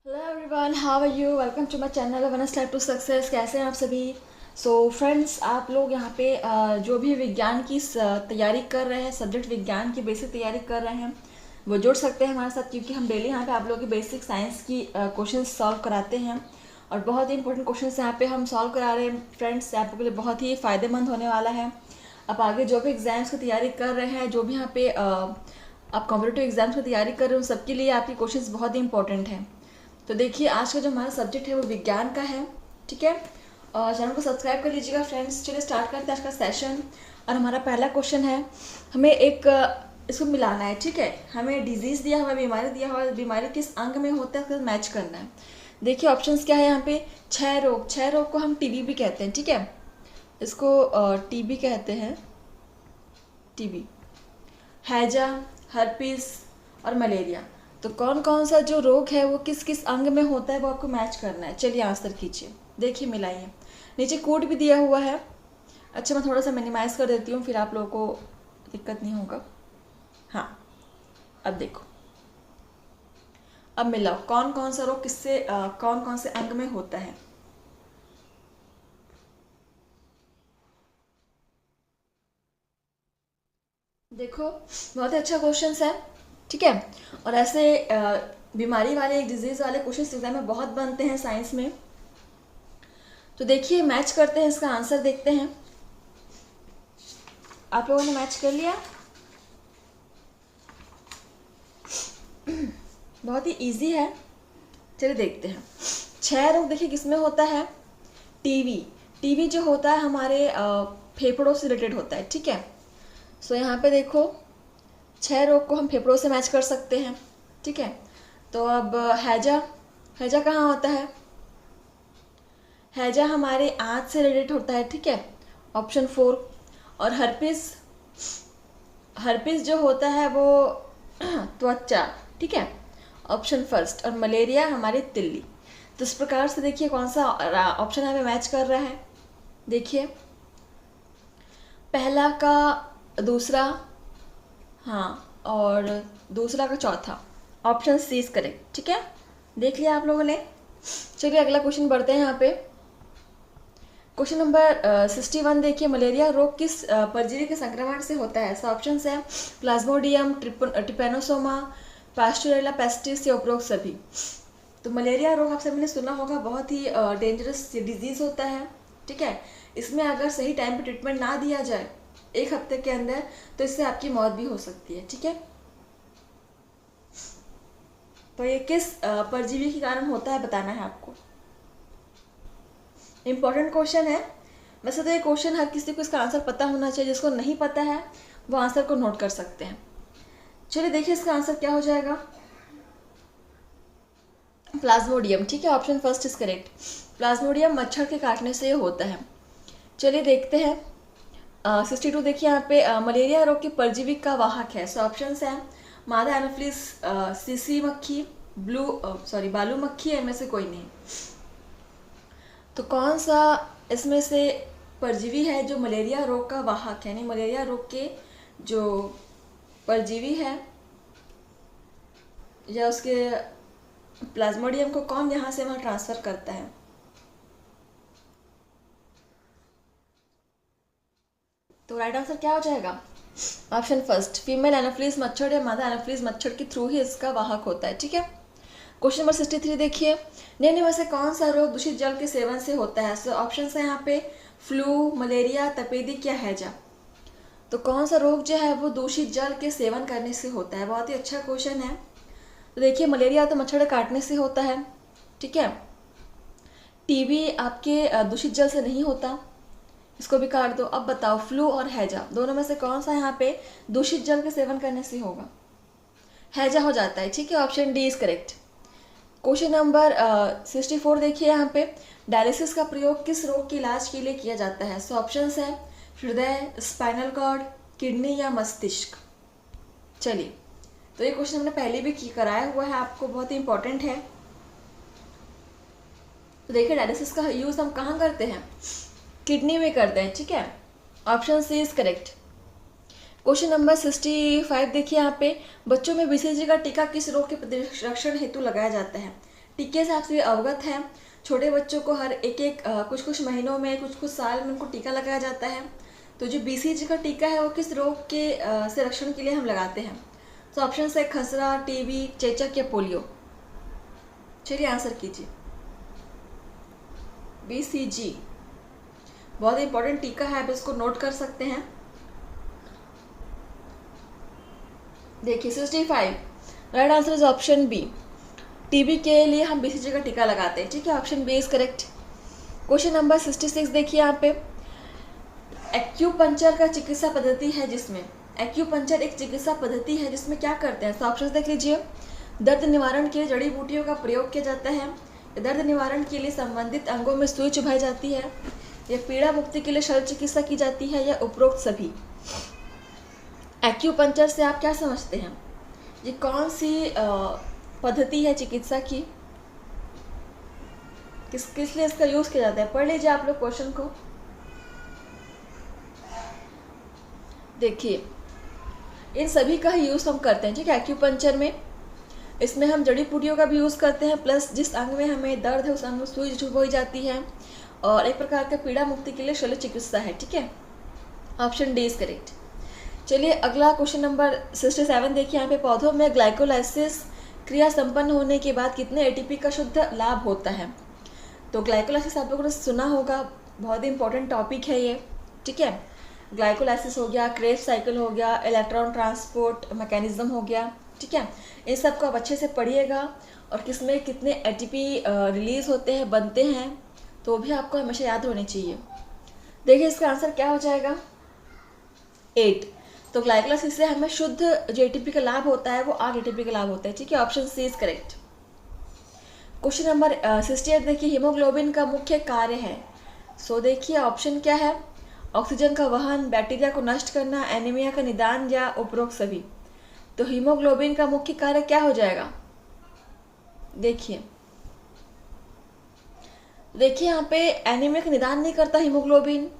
Hello everyone, how are you? Welcome to my channel one step to success. कैसे हैं आप सभी? So friends, आप लोग यहाँ पे जो भी विज्ञान की तैयारी कर रहे हैं, सब्जेक्ट विज्ञान की बेसिक तैयारी कर रहे हैं, वो जुड़ सकते हैं हमारे साथ, क्योंकि हम डेली यहाँ पे आप लोगों की बेसिक साइंस की क्वेश्चन सॉल्व कराते हैं और बहुत ही इंपॉर्टेंट क्वेश्चन यहाँ पे हम सॉल्व करा रहे हैं। फ्रेंड्स, आप लोगों के लिए बहुत ही फ़ायदेमंद होने वाला है। आप आगे जो भी एग्ज़ाम्स की तैयारी कर रहे हैं, जो भी यहाँ पे आप कॉम्पिटेटिव एग्जाम्स की तैयारी कर रहे हो, उन सबके लिए आपकी क्वेश्चंस बहुत ही इंपॉर्टेंट हैं। तो देखिए, आज का जो हमारा सब्जेक्ट है वो विज्ञान का है। ठीक है, और चैनल को सब्सक्राइब कर लीजिएगा फ्रेंड्स। चलिए स्टार्ट करते हैं आज का सेशन। और हमारा पहला क्वेश्चन है, हमें एक इसको मिलाना है। ठीक है, हमें डिजीज़ दिया हुआ है, बीमारी दिया हुआ है, बीमारी किस अंग में होता है, उसका मैच करना है। देखिए ऑप्शंस क्या है यहाँ पे। क्षय रोग को हम टीबी भी कहते हैं। ठीक है, इसको टीबी कहते हैं, टीबी। हैजा, हर्पीस और मलेरिया। तो कौन कौन सा जो रोग है वो किस किस अंग में होता है, वो आपको मैच करना है। चलिए आंसर कीजिए, देखिए मिलाइए। नीचे कोड भी दिया हुआ है। अच्छा, मैं थोड़ा सा मिनिमाइज़ कर देती हूँ, फिर आप लोगों को दिक्कत नहीं होगा। हाँ, अब देखो, अब मिलाओ कौन कौन सा रोग किससे कौन कौन से अंग में होता है। देखो, बहुत ही अच्छा क्वेश्चन है। ठीक है, और ऐसे बीमारी वाले, एक डिजीज़ वाले क्वेश्चन एग्जाम में बहुत बनते हैं साइंस में। तो देखिए, मैच करते हैं, इसका आंसर देखते हैं। आप लोगों ने मैच कर लिया? बहुत ही इजी है। चलिए देखते हैं। क्षय रोग देखिए किसमें होता है। टीवी। टीवी जो होता है हमारे फेफड़ों से रिलेटेड होता है। ठीक है, सो यहाँ पे देखो, क्षय रोग को हम फेफड़ों से मैच कर सकते हैं। ठीक है, तो अब हैजा, हैजा कहाँ होता है? हैजा हमारे आँख से रिलेटेड होता है। ठीक है, ऑप्शन 4। और हर्पिस, हर्पिस जो होता है वो त्वचा। ठीक है, ऑप्शन फर्स्ट। और मलेरिया हमारी तिल्ली। तो इस प्रकार से देखिए कौन सा ऑप्शन हमें मैच कर रहा है। देखिए, पहला का दूसरा, हाँ, और दूसरा का चौथा, ऑप्शन सी इज करेक्ट। ठीक है, देख लिया आप लोगों ने। चलिए अगला क्वेश्चन बढ़ते हैं यहाँ पे। क्वेश्चन नंबर 61 देखिए, मलेरिया रोग किस परजीवी के संक्रमण से होता है। ऑप्शन है प्लाज्मोडियम, ट्रिपेनोसोमा, पास्चुरेला पेस्टिस या उपरोक्त सभी। तो मलेरिया रोग आप सभी ने सुना होगा, बहुत ही डेंजरस डिजीज होता है। ठीक है, इसमें अगर सही टाइम पे ट्रीटमेंट ना दिया जाए 1 हफ्ते के अंदर, तो इससे आपकी मौत भी हो सकती है। ठीक है, तो ये किस परजीवी के कारण होता है बताना है आपको। इम्पॉर्टेंट क्वेश्चन है। वैसे तो ये क्वेश्चन हर किसी को इसका आंसर पता होना चाहिए। जिसको नहीं पता है वो आंसर को नोट कर सकते हैं। चलिए देखिए इसका आंसर क्या हो जाएगा। प्लाज्मोडियम। ठीक है, option first is correct. Plasmodium मच्छर के काटने से होता है। चलिए देखते हैं 62 देखिए यहाँ पे मलेरिया रोग के परजीवी का वाहक है। सो ऑप्शन है मादा एनोफिलिस, सीसी मक्खी, बालू मक्खी, इनमें से कोई नहीं। तो कौन सा इसमें से परजीवी है जो मलेरिया रोग का वाहक है, यानी मलेरिया रोग के जो परजीवी है या उसके प्लाज्मोडियम को कौन यहाँ से वहाँ ट्रांसफ़र करता है। तो राइट आंसर क्या हो जाएगा? ऑप्शन फर्स्ट, फीमेल एनोफिलिस मच्छर या मादा एनोफिलिस मच्छर के थ्रू ही इसका वाहक होता है। ठीक है, क्वेश्चन नंबर 63 देखिए, निम्न में से कौन सा रोग दूषित जल के सेवन से होता है। सो ऑप्शन है यहाँ पे फ्लू, मलेरिया, तपेदिक या हैजा। तो कौन सा रोग जो है वो दूषित जल के सेवन करने से होता है। बहुत ही अच्छा क्वेश्चन है। तो देखिए, मलेरिया तो मच्छर काटने से होता है। ठीक है, टीबी आपके दूषित जल से नहीं होता, इसको भी काट दो। अब बताओ, फ्लू और हैजा दोनों में से कौन सा यहाँ पे दूषित जल के सेवन करने से होगा। हैजा हो जाता है। ठीक है, option D is correct. Question number 64 देखिए यहाँ पे, डायलिसिस का प्रयोग किस रोग के इलाज के लिए किया जाता है। सो ऑप्शन है हृदय, स्पाइनल कॉर्ड, किडनी या मस्तिष्क। चलिए, तो ये क्वेश्चन हमने पहले भी कराया हुआ है आपको, बहुत ही इंपॉर्टेंट है। तो देखिए, डायलिसिस का यूज़ हम कहाँ करते हैं? किडनी में करते हैं। ठीक है, option C is correct. Question number 65 देखिए यहाँ पे, बच्चों में बीसीजी का टीका किस रोग के प्रतिरक्षण हेतु लगाया जाता है। टीके से आप सभी अवगत हैं। छोटे बच्चों को हर एक कुछ कुछ महीनों में, कुछ कुछ साल में उनको टीका लगाया जाता है। तो जो BCG का टीका है वो किस रोग के से रक्षण के लिए हम लगाते हैं? तो ऑप्शन है खसरा, टीबी, चेचक या पोलियो। चलिए आंसर कीजिए। BCG बहुत इंपॉर्टेंट टीका है, आप इसको नोट कर सकते हैं। देखिए 65 right answer is option B. TB के लिए हम BCG का टीका लगाते हैं, ठीक है। Option B is correct. Question number 66 देखिए यहाँ पे। एक्यूपंक्चर का चिकित्सा पद्धति है जिसमें, एक्यूपंक्चर एक चिकित्सा पद्धति है जिसमें क्या करते हैं? तो ऑप्शन देख लीजिए। दर्द निवारण के लिए जड़ी बूटियों का प्रयोग किया जाता है, दर्द निवारण के लिए संबंधित अंगों में सुई चुभाई जाती है, या पीड़ा मुक्ति के लिए शल्य चिकित्सा की जाती है, या उपरोक्त सभी। एक्यूपंक्चर से आप क्या समझते हैं? ये कौन सी पद्धति है चिकित्सा की? किस लिए इसका यूज किया जाता है? पढ़ लीजिए आप लोग क्वेश्चन को। देखिए इन सभी का ही यूज हम करते हैं, ठीक है। एक्यूपंक्चर में इसमें हम जड़ी बूटियों का भी यूज करते हैं, प्लस जिस अंग में हमें दर्द है उस अंग में सुई चुभाई जाती है, और एक प्रकार का पीड़ा मुक्ति के लिए शल्य चिकित्सा है, ठीक है। Option D is correct. चलिए अगला क्वेश्चन नंबर 67 देखिए यहाँ पे। पौधों में ग्लाइकोलाइसिस क्रिया संपन्न होने के बाद कितने ATP का शुद्ध लाभ होता है? तो ग्लाइकोलाइसिस आप लोगों ने सुना होगा, बहुत ही इंपॉर्टेंट टॉपिक है ये, ठीक है। ग्लाइकोलाइसिस हो गया, क्रेब्स साइकिल हो गया, इलेक्ट्रॉन ट्रांसपोर्ट मैकेनिज्म हो गया, ठीक है। इन सब को आप अच्छे से पढ़िएगा, और किसमें कितने ATP रिलीज होते हैं, बनते हैं, तो भी आपको हमेशा याद होनी चाहिए। देखिए इसका आंसर क्या हो जाएगा? 8। तो ग्लाइकोलाइसिस से हमें शुद्ध जो ATP का लाभ होता है वो 8 ATP का लाभ होता है, ठीक है। Option C is correct. Question number 68 देखिए। हीमोग्लोबिन का मुख्य कार्य है, सो देखिए ऑप्शन क्या है? ऑक्सीजन का वहन, बैक्टीरिया को नष्ट करना, एनीमिया का निदान, या उपरोक्त सभी। तो हीमोग्लोबिन का मुख्य कार्य क्या हो जाएगा? देखिए यहाँ पे एनीमिया का निदान नहीं करता हीमोग्लोबिन,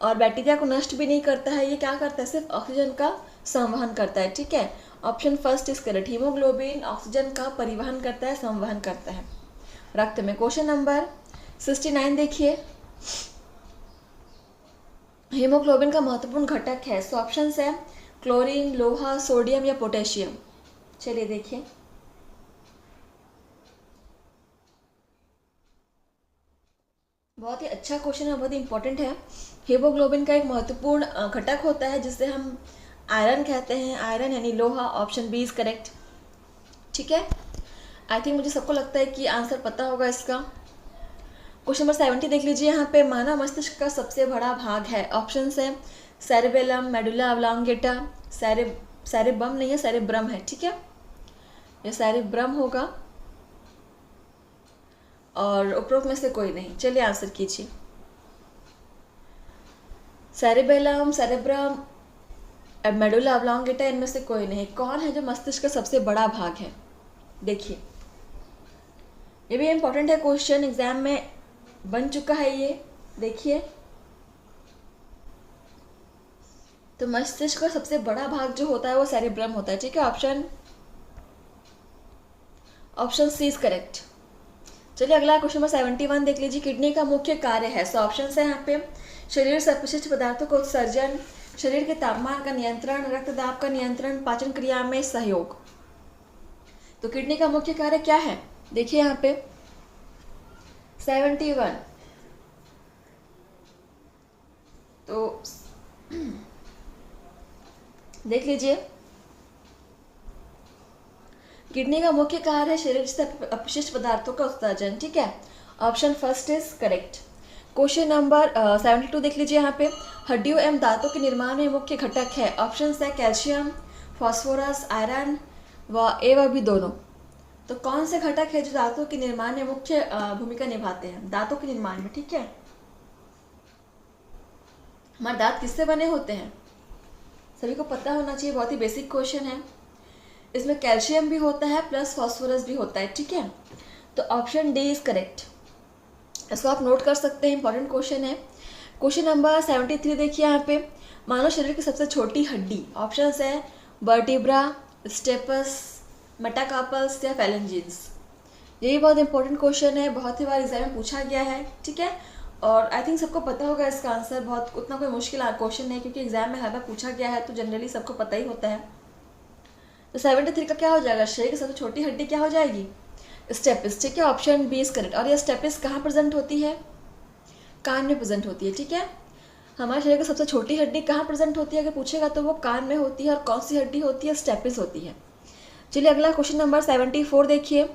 और बैक्टीरिया को नष्ट भी नहीं करता है। ये क्या करता है? सिर्फ ऑक्सीजन का संवहन करता है, ठीक है। Option first is correct. Haemoglobin oxygen का परिवहन करता है, संवहन करता है रक्त में। क्वेश्चन नंबर 69 देखिए। हीमोग्लोबिन का महत्वपूर्ण घटक है, सो ऑप्शन है क्लोरीन, लोहा, सोडियम या पोटेशियम। चलिए देखिए। बहुत ही अच्छा क्वेश्चन है, बहुत ही इंपॉर्टेंट है। हीमोग्लोबिन का एक महत्वपूर्ण घटक होता है जिसे हम आयरन कहते हैं, आयरन यानी लोहा। ऑप्शन बी इज करेक्ट, ठीक है। आई थिंक मुझे सबको लगता है कि आंसर पता होगा इसका। क्वेश्चन नंबर 70 देख लीजिए यहाँ पे। मानव मस्तिष्क का सबसे बड़ा भाग है, ऑप्शन है सेरेबेलम, मेडुला ऑब्लांगेटा, सेरेबम नहीं है, सेरेब्रम है, ठीक है। ये सेरेब्रम होगा, और उपरोक्त में से कोई नहीं। चलिए आंसर कीजिए। सेरेबेलम, सेरेब्रम, मेडुला ऑब्लांगेटा, इनमें से कोई नहीं। कौन है जो मस्तिष्क का सबसे बड़ा भाग है? देखिए ये भी इम्पोर्टेंट है, क्वेश्चन एग्जाम में बन चुका है ये। देखिए तो मस्तिष्क का सबसे बड़ा भाग जो होता है वो सेरेब्रम होता है, ठीक है। Option C is correct. चलिए अगला क्वेश्चन नंबर 71 देख लीजिए। किडनी का मुख्य कार्य है, सो ऑप्शन है यहाँ पे शरीर से अपशिष्ट पदार्थों का उत्सर्जन, शरीर के तापमान का नियंत्रण, रक्तदाब का नियंत्रण, पाचन क्रिया में सहयोग। तो किडनी का मुख्य कार्य क्या है? देखिए यहाँ पे 71। तो देख लीजिए, किडनी का मुख्य कार्य है शरीर से अपशिष्ट पदार्थों का उत्सर्जन, ठीक है। Option first is correct. Question number 72 देख लीजिए यहाँ पे। हड्डियों एवं दांतों के निर्माण में मुख्य घटक है, ऑप्शन है कैल्शियम, फास्फोरस, आयरन व बी दोनों। तो कौन से घटक है जो दांतों के निर्माण में मुख्य भूमिका निभाते हैं? दांतों के निर्माण में, ठीक है। हमारे दांत किससे बने होते हैं? सभी को पता होना चाहिए, बहुत ही बेसिक क्वेश्चन है। इसमें कैल्शियम भी होता है प्लस फास्फोरस भी होता है, ठीक है। तो ऑप्शन डी इज करेक्ट। इसको आप नोट कर सकते हैं, इंपॉर्टेंट क्वेश्चन है। क्वेश्चन नंबर 73 देखिए यहाँ पे। मानव शरीर की सबसे छोटी हड्डी, ऑप्शन है वर्टिब्रा, स्टेपस, मेटाकार्पल्स या फैलेंजिन्स। यही बहुत इंपॉर्टेंट क्वेश्चन है, बहुत ही बार एग्जाम में पूछा गया है, ठीक है। और आई थिंक सबको पता होगा इसका आंसर, बहुत उतना कोई मुश्किल क्वेश्चन है क्योंकि एग्जाम में हर बार पूछा गया है तो जनरली सबको पता ही होता है। तो 73 का क्या हो जाएगा, शरीर की सबसे छोटी हड्डी क्या हो जाएगी, स्टेपिस, ठीक है। Option B is correct. और ये स्टेपिस कहाँ प्रेजेंट होती है, कान में प्रेजेंट होती है, ठीक है। हमारे शरीर की सबसे छोटी हड्डी कहाँ प्रेजेंट होती है अगर पूछेगा तो वो कान में होती है। और कौन सी हड्डी होती है, स्टेपिस होती है। चलिए अगला क्वेश्चन नंबर 74 देखिए।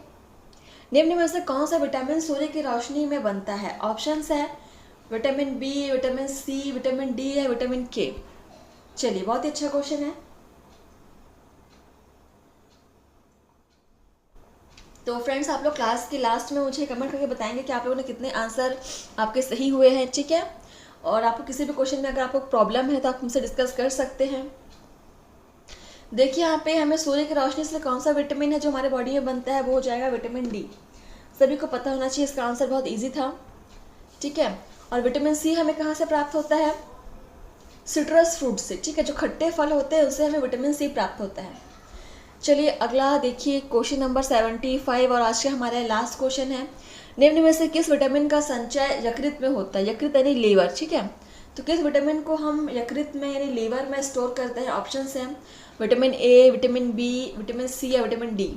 निम्न में से कौन सा विटामिन सूर्य की रोशनी में बनता है। ऑप्शंस है vitamin B, vitamin C, vitamin D या विटामिन के। चलिए बहुत ही अच्छा क्वेश्चन है। तो फ्रेंड्स आप लोग क्लास के लास्ट में मुझे कमेंट करके बताएंगे कि आप लोगों ने कितने आंसर आपके सही हुए हैं, ठीक है। और आपको किसी भी क्वेश्चन में अगर आपको प्रॉब्लम है तो आप मुझसे डिस्कस कर सकते हैं। देखिए यहाँ पे हमें सूर्य की रोशनी से कौन सा विटामिन है जो हमारे बॉडी में बनता है, वो हो जाएगा विटामिन डी। सभी को पता होना चाहिए, इसका आंसर बहुत ईजी था, ठीक है। और विटामिन सी हमें कहाँ से प्राप्त होता है, सिट्रस फ्रूट से, ठीक है। जो खट्टे फल होते हैं उससे हमें विटामिन सी प्राप्त होता है। चलिए अगला देखिए क्वेश्चन नंबर 75 और आज का हमारा लास्ट क्वेश्चन है। निम्न में से किस विटामिन का संचय यकृत में होता है, यकृत यानी लीवर, ठीक है। तो किस विटामिन को हम यकृत में यानी लीवर में स्टोर करते हैं। ऑप्शंस हैं vitamin A, vitamin B, vitamin C या विटामिन डी।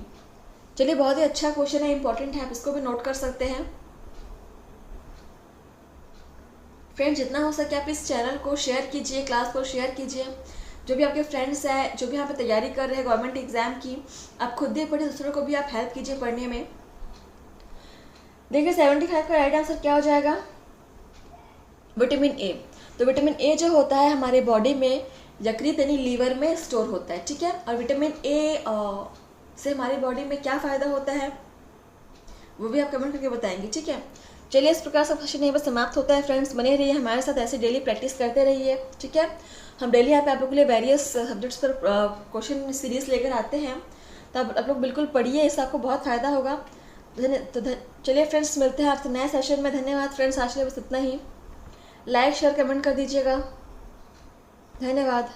चलिए बहुत ही अच्छा क्वेश्चन है, इंपॉर्टेंट है, आप इसको भी नोट कर सकते हैं। फ्रेंड्स जितना हो सके आप इस चैनल को शेयर कीजिए, क्लास को शेयर कीजिए। जो भी आपके फ्रेंड्स हैं जो भी यहाँ पे तैयारी कर रहे हैं गवर्नमेंट एग्जाम की, आप खुद भी पढ़िए, दूसरों को भी आप हेल्प कीजिए पढ़ने में। देखिए 75 का राइट आंसर क्या हो जाएगा, विटामिन ए। तो विटामिन ए जो होता है हमारे बॉडी में यकृत यानी लीवर में स्टोर होता है, ठीक है। और विटामिन ए से हमारी बॉडी में क्या फ़ायदा होता है वो भी आप कमेंट करके बताएंगे, ठीक है। चलिए इस प्रकार से क्वेश्चन यहीं पर समाप्त होता है। फ्रेंड्स बने रहिए हमारे साथ, ऐसे डेली प्रैक्टिस करते रहिए, ठीक है। हम डेली यहाँ पे आप लोगों के लिए वेरियस सब्जेक्ट्स पर क्वेश्चन सीरीज लेकर आते हैं, तो आप लोग बिल्कुल पढ़िए, इससे आपको बहुत फ़ायदा होगा। तो चलिए फ्रेंड्स मिलते हैं आपसे नए सेशन में। धन्यवाद फ्रेंड्स, आज के लिए बस इतना ही। लाइक शेयर कमेंट कर दीजिएगा, धन्यवाद।